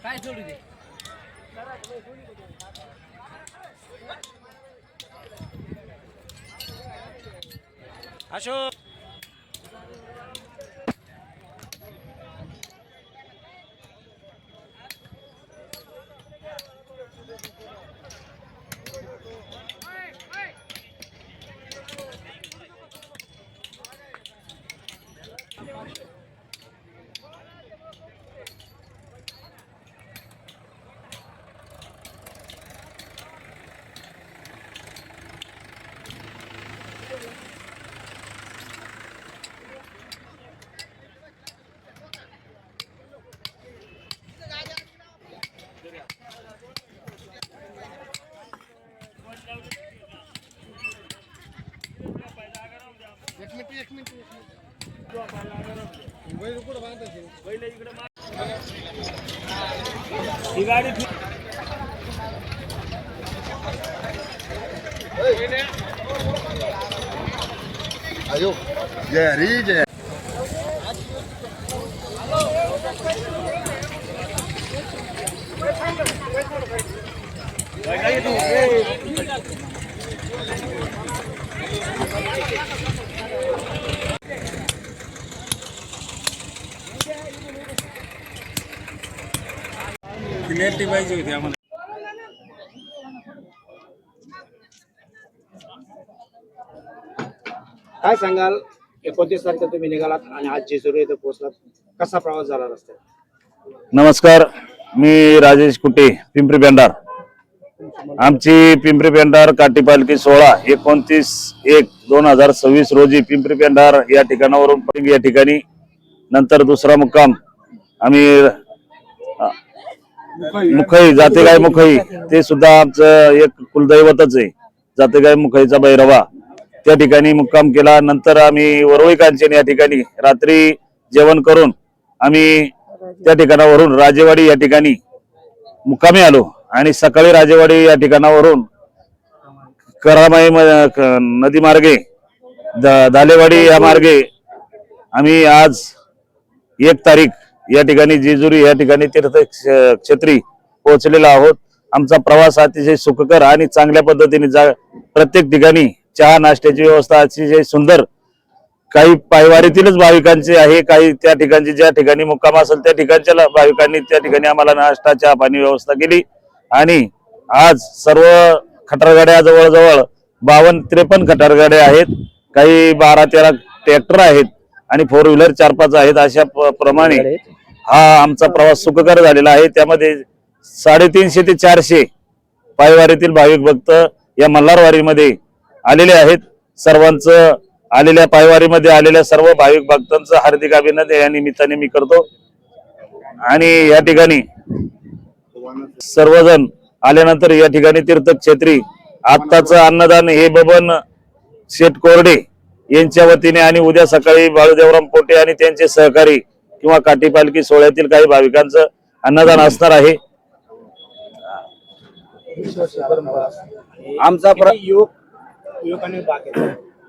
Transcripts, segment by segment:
काय सोडू दे अशोक एक मिनिट ही गाडी अयो जय हरी जय क्लिअरिटी पाहिजे होती आम्हाला. काय सांगाल 29 तारखेला तुम्ही निघालात आणि आज जेजुरी येथे पोहोचलात, कसा प्रवास झाला रस्त्यात? नमस्कार, मी राजेश कुटे, पिंपरी पेंढार. आमची पिंपरी पेंढार काठी पालखी 16/29/2026 रोजी पिंपरी पेंढार या ठिकाणावरून या ठिकाणी, नंतर दुसरा मुक्काम आम्ही मुखई जातेगाय मुखई, ते सुद्धा आमचं एक कुलदैवतच आहे. जातेगाय मुखईचा भैरवा, त्या ठिकाणी मुक्काम केला. नंतर आम्ही वरवई कांचन या ठिकाणी रात्री जेवण करून आम्ही त्या ठिकाणावरून राजेवाडी या ठिकाणी मुक्कामी आलो आणि सकाळी राजेवाडी या ठिकाणावरून करामाई नदी मार्गे दालेवाडी या मार्गे आम्ही आज 1 तारीख या ठिकाणी जेजुरी या ठिकाणी तीर्थक्षेत्री पोहोचलेलो आहोत. आमचा प्रवास अतिशय सुखकर आणि चांगल्या पद्धतीने प्रत्येक ठिकाणी चहा नाश्त्याची व्यवस्था अतिशय सुंदर, काही पायवारीतीलच भाविकांचे आहे, काही त्या ठिकाणची ज्या ठिकाणी मुक्काम असेल त्या ठिकाणच्या भाविकांनी त्या ठिकाणी आम्हाला नाश्ता चहा पाणी व्यवस्था केली. आणि आज सर्व खटारगाड्या जवळजवळ 52-53 खटारगाड्या आहेत, काही 12-13 ट्रॅक्टर आहेत आणि 4 व्हीलर 4-5 आहेत. अशा प्रमाणे हा आमचा प्रवास सुखकर झालेला आहे. त्यामध्ये 350 ते 400 पायवारीतील भाविक भक्त या मल्हारवारीमध्ये आलेले आहेत. सर्वांचं आलेल्या पायवारीमध्ये आलेल्या सर्व भाविक भक्तांचं हार्दिक अभिनंदन या निमित्ताने मी करतो. आणि या ठिकाणी सर्वजण आल्यानंतर या ठिकाणी तीर्थक्षेत्री आत्ताचं अन्नदान हे बबन शेठ कोरडे यांच्या वतीने आणि उद्या सकाळी बाळूदेवराम पोटे आणि त्यांचे सहकारी किंवा काठी पालखी सोहळ्यातील काही भाविकांचं अन्नदान असणार आहे.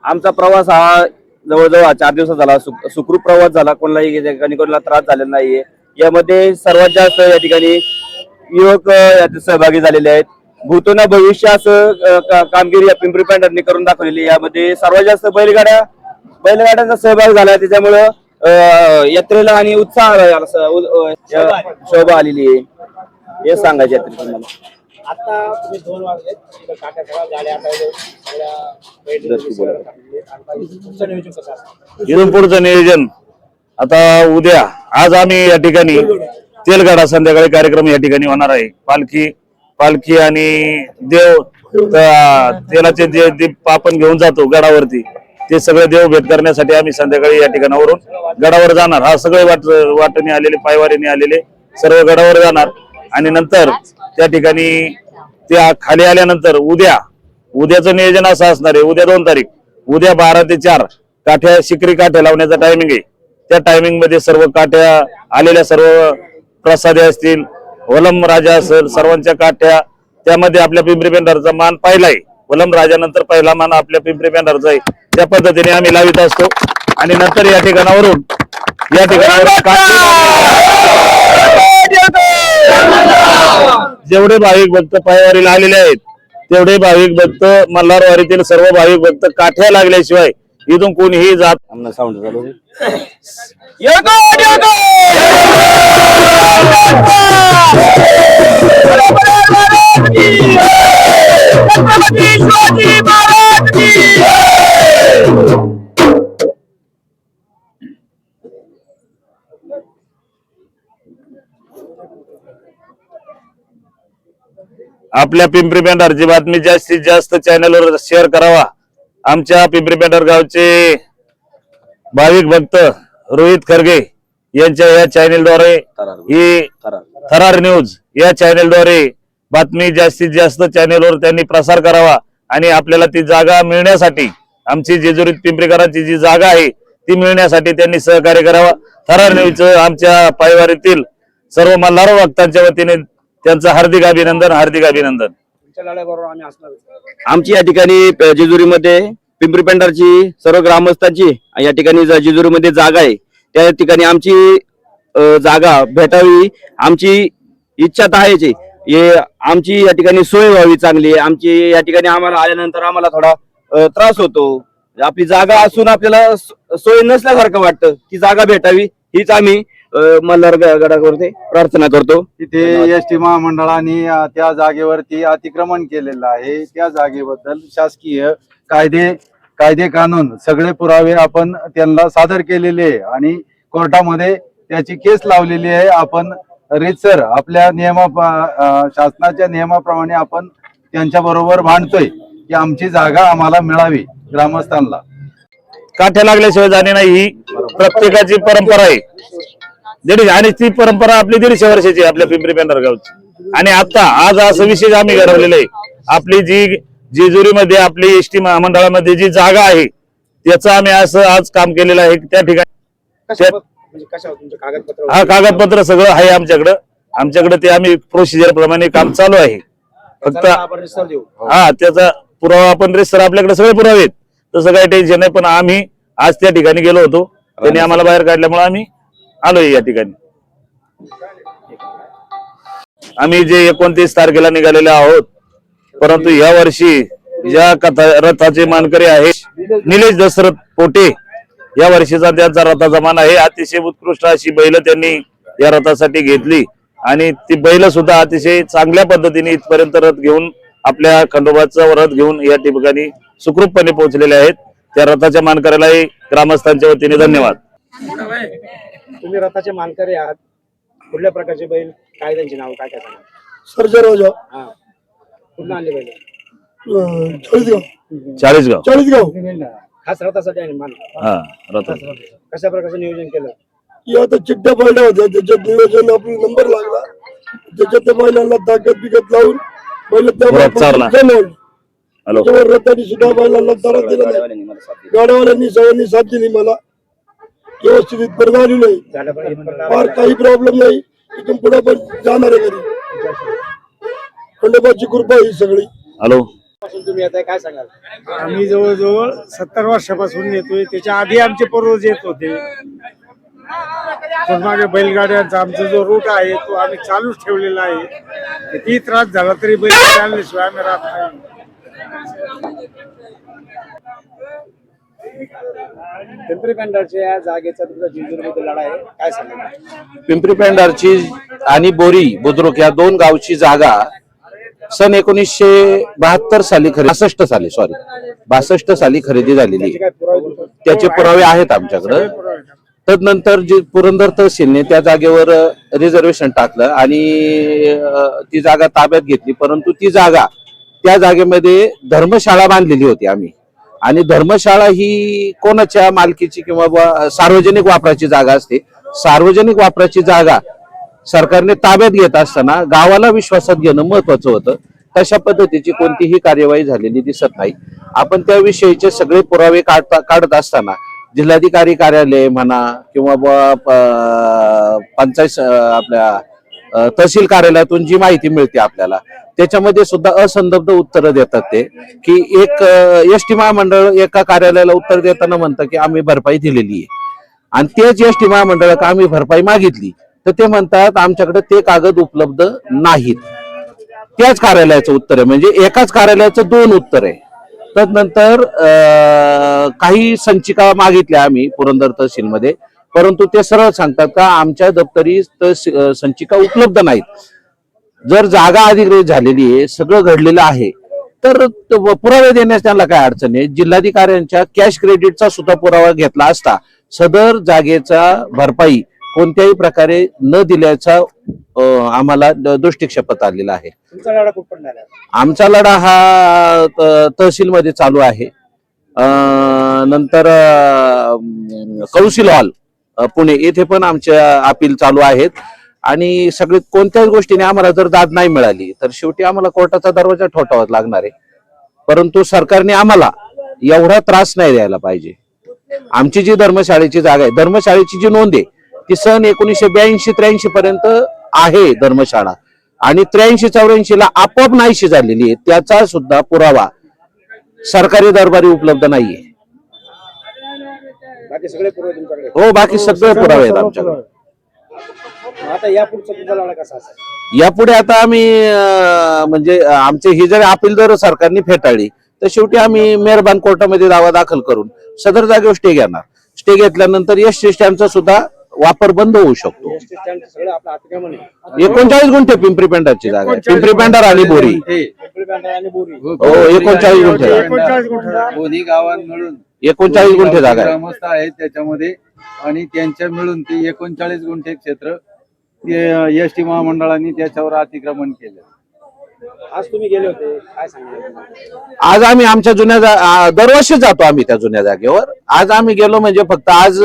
आमचा प्रवास हा जवळजवळ 4 दिवसात झाला, सुखरूप प्रवास झाला. कोणालाही कोणाला त्रास झालेला नाहीये. यामध्ये सर्वात जास्त या ठिकाणी युवक यात सहभागी झालेले आहेत. भूतोना भविष्य असं कामगिरी या पिंपरी पेंढारने करून दाखवलेली. यामध्ये सर्वात जास्त बैलगाड्यांचा सहभाग झाला, त्याच्यामुळं यात्रेला आणि उत्साह शोभा आलेली आहे हे सांगायचे यात्रेला. आता तुम्ही 2 वाजले इथून पुढचं नियोजन आता उद्या, आज आम्ही या ठिकाणी तेलगडा संध्याकाळी कार्यक्रम या ठिकाणी होणार आहे. पालखी आणि देव तेलाचे जे दीप आपण घेऊन जातो गडावरती, ते सगळे देव भेट करण्यासाठी आम्ही संध्याकाळी या ठिकाणावरून गडावर जाणार. हा सगळे वाटणी आलेले पायवारीने आलेले सर्व गडावर जाणार आणि नंतर त्या ठिकाणी त्या खाली आल्यानंतर उद्याचं नियोजन असं असणार आहे. उद्या 2 तारीख, उद्या 12 ते 4 काठ्या शिकरी काठ्या लावण्याचा टायमिंग आहे. त्या टायमिंग मध्ये सर्व काठ्या आलेल्या सर्व प्रसादे असतील, वलम राजा असेल, सर्वांच्या काठ्या, त्यामध्ये आपल्या पिंपरी पेंढारचा मान पाहिलाय. वलम राजानंतर पहिला मान आपल्या पिंपरी पेंढारचा आहे. त्या पद्धतीने आम्ही लावित असतो आणि नंतर या ठिकाणावरून जेवढे भाविक भक्त पायवारीला आलेले आहेत तेवढे भाविक भक्त मल्हारवारीतील सर्व भाविक भक्त काठ्या लागल्याशिवाय इथून कोणीही जात साऊंड चालू आपल्या पिंपरी पेंढारची बातमी जास्तीत जास्त चॅनलवर शेअर करावा. आमच्या पिंपरी पेंढार गावचे भाविक भक्त रोहित खरगे यांच्या या चॅनेलद्वारे ही थरार न्यूज या चॅनेलद्वारे बातमी जास्तीत जास्त चॅनेलवर त्यांनी प्रसार करावा आणि आपल्याला ती जागा मिळण्यासाठी आमची जेजुरीत पिंपरीकरांची जी जागा आहे ती मिळण्यासाठी त्यांनी सहकार्य करावा. थरार न्यूज आमच्या पायवारीतील सर्व मल्हार भक्तांच्या वतीने त्यांचं हार्दिक अभिनंदन. आमची या ठिकाणी जेजुरीमध्ये पिंपरी पेंढारची सर्व ग्रामस्थांची या ठिकाणी जेजुरीमध्ये जागा आहे त्या ठिकाणी आमची जागा भेटावी आमची इच्छा तर आहेच. आमची या ठिकाणी सोय व्हावी चांगली. आमची या ठिकाणी आम्हाला आल्यानंतर आम्हाला थोडा त्रास होतो. आपली जागा असून आपल्याला सोय नसल्यासारखं वाटतं. ती जागा भेटावी हीच आम्ही मल्हार गडावरती प्रार्थना करतो. तिथे एसटी महामंडळाने त्या जागेवरती अतिक्रमण केलेलं आहे. त्या जागेबद्दल शासकीय कायदे कानून सगळे पुरावे आपण त्यांना सादर केलेले आहे आणि कोर्टामध्ये त्याची केस लावलेली आहे. आपण रीतसर आपल्या शासनाच्या नियमाप्रमाणे आपण त्यांच्या बरोबर भांडतोय की आमची जागा आम्हाला मिळावी. ग्रामस्थांना काठ्या लागल्याशिवाय जाणे नाही ही प्रत्येकाची परंपरा आहे. आणि ती परंपरा आपली 150 वर्षाची आहे आपल्या पिंपरी पेंढार गावची. आणि आता आज असं विशेष आम्ही घडवलेलं आहे. आपली जी जेजुरीमध्ये आपली एसटी महामंडळामध्ये जी जागा आहे त्याचं आम्ही असं आज काम केलेलं आहे. त्या ठिकाणी हा कागदपत्र सगळं आहे आमच्याकडे ते आम्ही प्रोसिजर प्रमाणे काम चालू आहे. फक्त हा त्याचा पुरावा आपण रेस्टर आपल्याकडे सगळे पुरावे आहेत तसं काही टेन्शन नाही. पण आम्ही आज त्या ठिकाणी गेलो होतो त्यांनी आम्हाला बाहेर काढल्यामुळे आम्ही आलोय या ठिकाणी. आम्ही जे 29 तारखेला निघालेले आहोत परंतु या वर्षी ज्या रथाचे मानकरी आहेत निलेश दशरथ पोटे या वर्षीचा त्यांचा रथाचा मान आहे. अतिशय उत्कृष्ट अशी बैल त्यांनी या रथासाठी घेतली आणि ती बैल सुद्धा अतिशय चांगल्या पद्धतीने इथपर्यंत रथ घेऊन आपल्या खंडोबाचा रथ घेऊन या ठिकाणी सुखरूपपणे पोहोचलेले आहेत. त्या रथाच्या मानकऱ्यालाही ग्रामस्थांच्या वतीने धन्यवाद. तुम्ही रथाचे मानकरी आहात. कुठल्या प्रकारचे बैल काय त्यांची नाव काय सांगा. सर्जराजा हा कुठून आणले बैल. चाळीसगाव खास रथासाठी आणि मान हा रथ कशा प्रकारचं नियोजन केलं. या आता चिड्ड्या बैला होत्या त्याच्यात नियोजन आपला नंबर लागला त्याच्यात त्या बैलांना ताकद बिकत लावून बैल त्याच्यावर रथाने सुद्धा बैलांना त्रास दिला नाही. गाड्यावाल्यांनी सगळ्यांनी साथ दिली. मला व्यवस्थित इथपर्यंत आली नाही. फार काही प्रॉब्लेम नाही. इथून पुढे पण जाणार आहे घरी. खंडोबाची कृपा ही सगळी. हॅलो तुम्ही आता काय सांगाल. आम्ही जवळजवळ 70 वर्षापासून येतोय. त्याच्या आधी आमचे पूर्वज येत होते. पण मागे बैलगाड्यांचा आमचा जो रूट आहे तो आम्ही चालूच ठेवलेला आहे. किती त्रास झाला तरी बैल चालल्याशिवाय आम्ही राहत नाही. पिंपरी पेंढारच्या जागेचा तुमचा जेजुरीमध्ये लढा आहे काय सांगा. पिंपरी पेंढारची आणि बोरी बुद्रुक या दोन गावची जागा सन 1962 साली 62 साली खरेदी झालेली. त्याचे पुरावे आहेत आमच्याकडे. तदनंतर जे पुरंदर तहसीलने त्या जागेवर रिझर्वेशन टाकलं आणि ती जागा ताब्यात घेतली. परंतु ती जागा त्या जागेमध्ये धर्मशाळा बांधलेली होती आम्ही. आणि धर्मशाळा ही कोणाच्या मालकीची किंवा सार्वजनिक वापराची जागा असते. सार्वजनिक वापराची जागा सरकारने ताब्यात घेत असताना गावाला विश्वासात घेणं महत्वाचं होतं. तशा पद्धतीची कोणतीही कार्यवाही झालेली दिसत नाही. आपण त्याविषयीचे सगळे पुरावे काढत असताना जिल्हाधिकारी कार्यालय म्हणा किंवा पंचायत आपल्या तहसील कार्यालयातून जी माहिती मिळते आपल्याला त्याच्यामध्ये सुद्धा असंबद्ध उत्तर देतात. ते की एक एसटी महामंडळ एका कार्यालयाला उत्तर देताना म्हणतं की आम्ही भरपाई दिलेली आहे आणि तेच एसटी महामंडळाला आम्ही भरपाई मागितली तर ते म्हणतात आमच्याकडे ते कागद उपलब्ध नाहीत. त्याच कार्यालयाचं उत्तर आहे, म्हणजे एकाच कार्यालयाचं 2 उत्तर आहे. तदनंतर काही संचिका मागितल्या आम्ही पुरंदर तहसीलमध्ये, परंतु ते सरळ सांगतात का आमच्या दप्तरी संचिका उपलब्ध नाहीत. जर जागा अधिग्रहित झालेली आहे, सगळं घडलेलं आहे, तर पुरावे देण्यास त्यांना काय अडचण आहे. जिल्हाधिकाऱ्यांच्या कॅश क्रेडिटचा सुद्धा पुरावा घेतला असता सदर जागेचा भरपाई कोणत्याही प्रकारे न दिल्याचा आम्हाला दृष्टिक्षेपात आलेला आहे. तुमचा लढा कुठपर्यंत आला? आमचा लढा हा तहसीलमध्ये चालू आहे. नंतर कौन्सिल हॉल पुणे येथे पण आमच्या अपील चालू आहेत. आणि सगळे कोणत्याच गोष्टीने आम्हाला जर दाद नाही मिळाली तर शेवटी आम्हाला कोर्टाचा दरवाजा ठोठावाच लागणार आहे. परंतु सरकारने आम्हाला एवढा त्रास नाही द्यायला पाहिजे. आमची जी धर्मशाळेची जागा आहे, धर्मशाळेची जी नोंद आहे ती सन 1982-83 पर्यंत आहे धर्मशाळा, आणि 83-84 ला आपोआप नाहीशी झालेली आहे. त्याचा सुद्धा पुरावा सरकारी दरबारी उपलब्ध नाहीये. बाकी सगळे पुरावे तुमच्याकडे? हो, बाकी सगळे पुरावे आहेत आमच्याकडे. आता यापुढचा तुमचा लढा कसा असेल? यापुढे आता आम्ही म्हणजे आमचे ही जर अपील जर सरकारने फेटाळली तर शेवटी आम्ही मेहरबान कोर्टामध्ये दावा दाखल करून सदर जागेवर स्टे घेणार. स्टे घेतल्यानंतर एसटी स्टँडचा सुद्धा वापर बंद होऊ शकतो. 39 गुंठे पिंपरी पेंढारची जागा आहे. पिंपरी पेंढार आणि बोरी. हो, 39 गुंठे दोन्ही गावात मिळून 39 गुंठे जागा आहे. ग्रामस्थ आहेत त्याच्यामध्ये, आणि त्यांच्या मिळून ते 39 गुंठे क्षेत्र एसटी महामंडळाने त्याच्यावर अतिक्रमण केलं. आज तुम्ही गेले होते, काय सांगितलं? आज आम्ही आमच्या जुन्या दरवर्षी जातो आम्ही त्या जुन्या जागेवर. आज आम्ही गेलो म्हणजे फक्त आज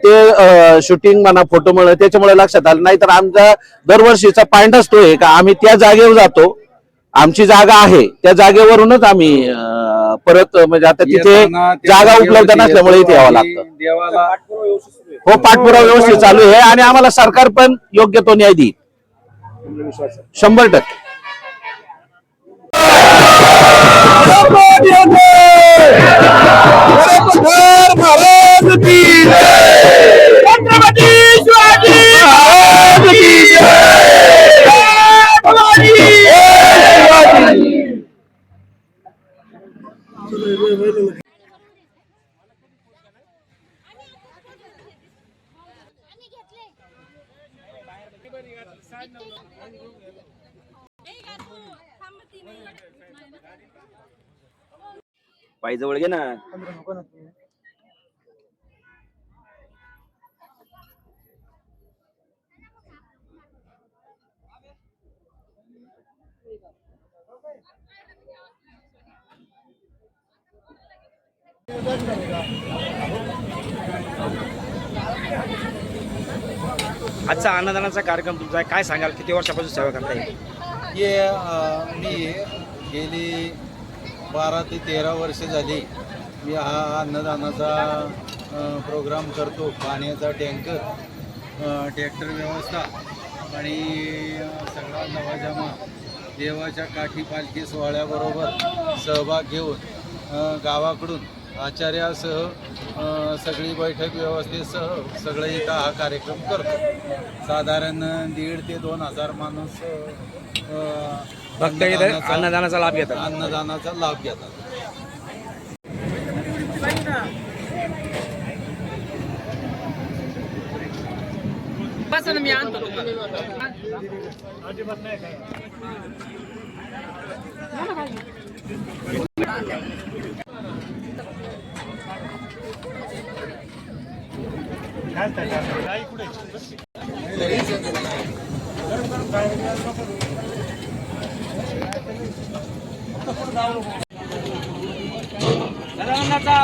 ते शूटिंग म्हणा, फोटो म्हणा, त्याच्यामुळे लक्षात आलं. नाही तर आमचा दरवर्षीचा पॉइंटच तो आहे का आम्ही त्या जागेवर जातो. आमची जागा आहे त्या जागेवरूनच आम्ही परत म्हणजे आता तिथे जागा उपलब्ध नसल्यामुळे इथे यावं लागतं. देवाला हो, पाठपुरावा व्यवस्थित चालू आहे आणि आम्हाला सरकार पण योग्य तो न्याय देईल 100%. पायी जवळ घे ना. आजचा अन्नदानाचा कार्यक्रम तुमचा आहे, काय सांगाल? किती वर्षापासून सेवा करताय? मी गेली 12 ते 13 वर्ष झाली मी हा अन्नदानाचा प्रोग्राम करतो. पाण्याचा टँकर, ट्रॅक्टर व्यवस्था आणि सगळा नवाजमा देवाच्या काठी पालखी सोहळ्याबरोबर सहभाग घेऊन गावाकडून आचार्यासह सगळी बैठक व्यवस्थेसह सगळं इथं हा कार्यक्रम करतो. साधारण 1,500 ते 2,000 माणूस भक्त अन्नदानाचा लाभ घेतात. अन्नदानाचा लाभ घेतात. मी आणतो तुम्हाला. अन्नाचा